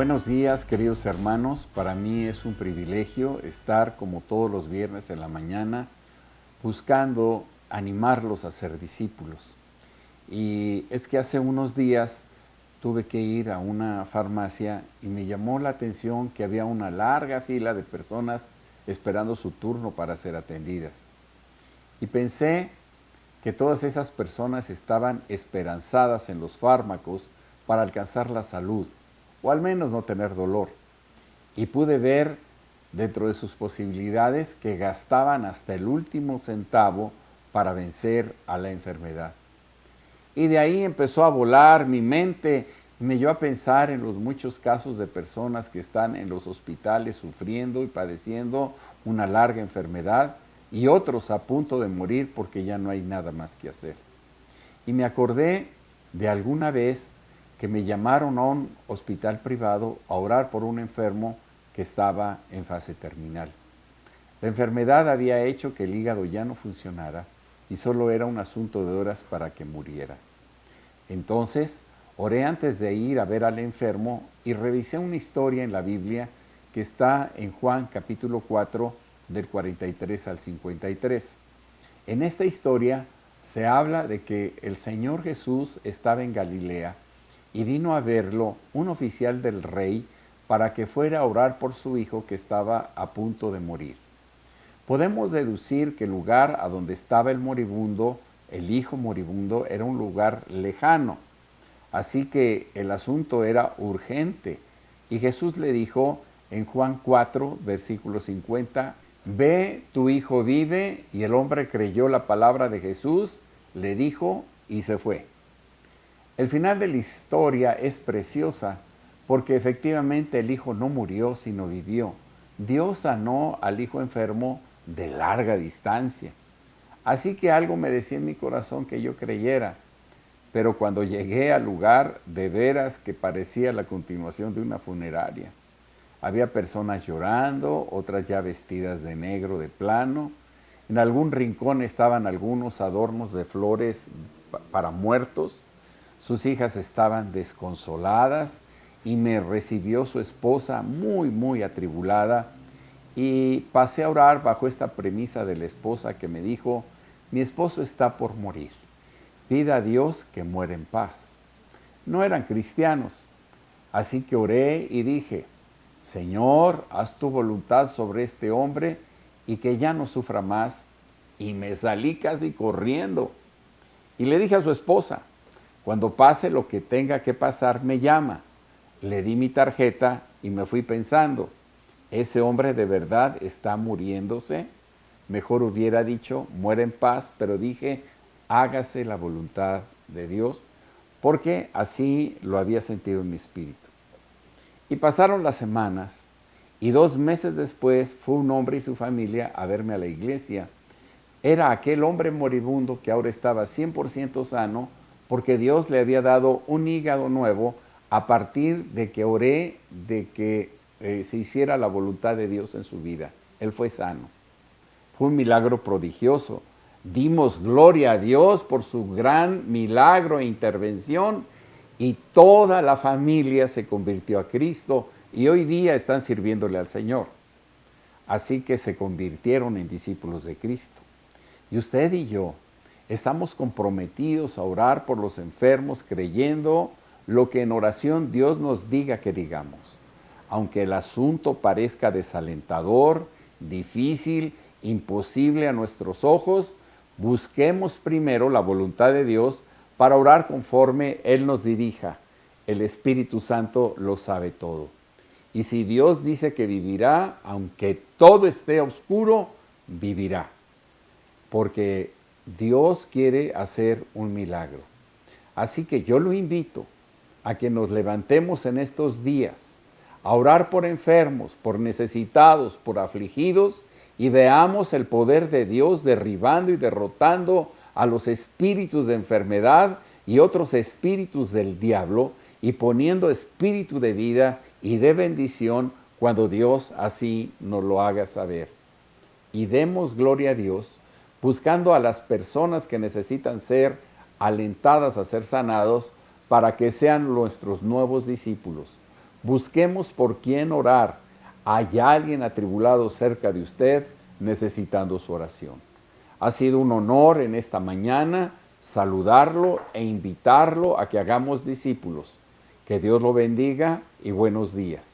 Buenos días, queridos hermanos. Para mí es un privilegio estar como todos los viernes en la mañana buscando animarlos a ser discípulos. Y es que hace unos días tuve que ir a una farmacia y me llamó la atención que había una larga fila de personas esperando su turno para ser atendidas. Y pensé que todas esas personas estaban esperanzadas en los fármacos para alcanzar la salud, o al menos no tener dolor. Y pude ver dentro de sus posibilidades que gastaban hasta el último centavo para vencer a la enfermedad. Y de ahí empezó a volar mi mente y me dio a pensar en los muchos casos de personas que están en los hospitales sufriendo y padeciendo una larga enfermedad y otros a punto de morir porque ya no hay nada más que hacer. Y me acordé de alguna vez que me llamaron a un hospital privado a orar por un enfermo que estaba en fase terminal. La enfermedad había hecho que el hígado ya no funcionara y solo era un asunto de horas para que muriera. Entonces, oré antes de ir a ver al enfermo y revisé una historia en la Biblia que está en Juan capítulo 4 del 43 al 53. En esta historia se habla de que el Señor Jesús estaba en Galilea y vino a verlo un oficial del rey para que fuera a orar por su hijo que estaba a punto de morir. Podemos deducir que el lugar a donde estaba el moribundo, el hijo moribundo, era un lugar lejano. Así que el asunto era urgente. Y Jesús le dijo en Juan 4, versículo 50, «Ve, tu hijo vive», y el hombre creyó la palabra de Jesús, le dijo y se fue. El final de la historia es preciosa porque efectivamente el hijo no murió, sino vivió. Dios sanó al hijo enfermo de larga distancia. Así que algo me decía en mi corazón que yo creyera. Pero cuando llegué al lugar, de veras que parecía la continuación de una funeraria. Había personas llorando, otras ya vestidas de negro de plano. En algún rincón estaban algunos adornos de flores para muertos. Sus hijas estaban desconsoladas y me recibió su esposa muy atribulada. Y pasé a orar bajo esta premisa de la esposa que me dijo, mi esposo está por morir. Pida a Dios que muera en paz. No eran cristianos, así que oré y dije, Señor, haz tu voluntad sobre este hombre y que ya no sufra más. Y me salí casi corriendo. Y le dije a su esposa, cuando pase lo que tenga que pasar, me llama. Le di mi tarjeta y me fui pensando, ¿ese hombre de verdad está muriéndose? Mejor hubiera dicho, muere en paz, pero dije, hágase la voluntad de Dios, porque así lo había sentido en mi espíritu. Y pasaron las semanas, y 2 meses después fue un hombre y su familia a verme a la iglesia. Era aquel hombre moribundo que ahora estaba 100% sano, porque Dios le había dado un hígado nuevo a partir de que oré de que se hiciera la voluntad de Dios en su vida. Él fue sano. Fue un milagro prodigioso. Dimos gloria a Dios por su gran milagro e intervención y toda la familia se convirtió a Cristo y hoy día están sirviéndole al Señor. Así que se convirtieron en discípulos de Cristo. Y usted y yo estamos comprometidos a orar por los enfermos creyendo lo que en oración Dios nos diga que digamos. Aunque el asunto parezca desalentador, difícil, imposible a nuestros ojos, busquemos primero la voluntad de Dios para orar conforme Él nos dirija. El Espíritu Santo lo sabe todo. Y si Dios dice que vivirá, aunque todo esté oscuro, vivirá. Porque Dios quiere hacer un milagro. Así que yo lo invito a que nos levantemos en estos días a orar por enfermos, por necesitados, por afligidos y veamos el poder de Dios derribando y derrotando a los espíritus de enfermedad y otros espíritus del diablo y poniendo espíritu de vida y de bendición cuando Dios así nos lo haga saber. Y demos gloria a Dios buscando a las personas que necesitan ser alentadas a ser sanados para que sean nuestros nuevos discípulos. Busquemos por quién orar. Hay alguien atribulado cerca de usted necesitando su oración. Ha sido un honor en esta mañana saludarlo e invitarlo a que hagamos discípulos. Que Dios lo bendiga y buenos días.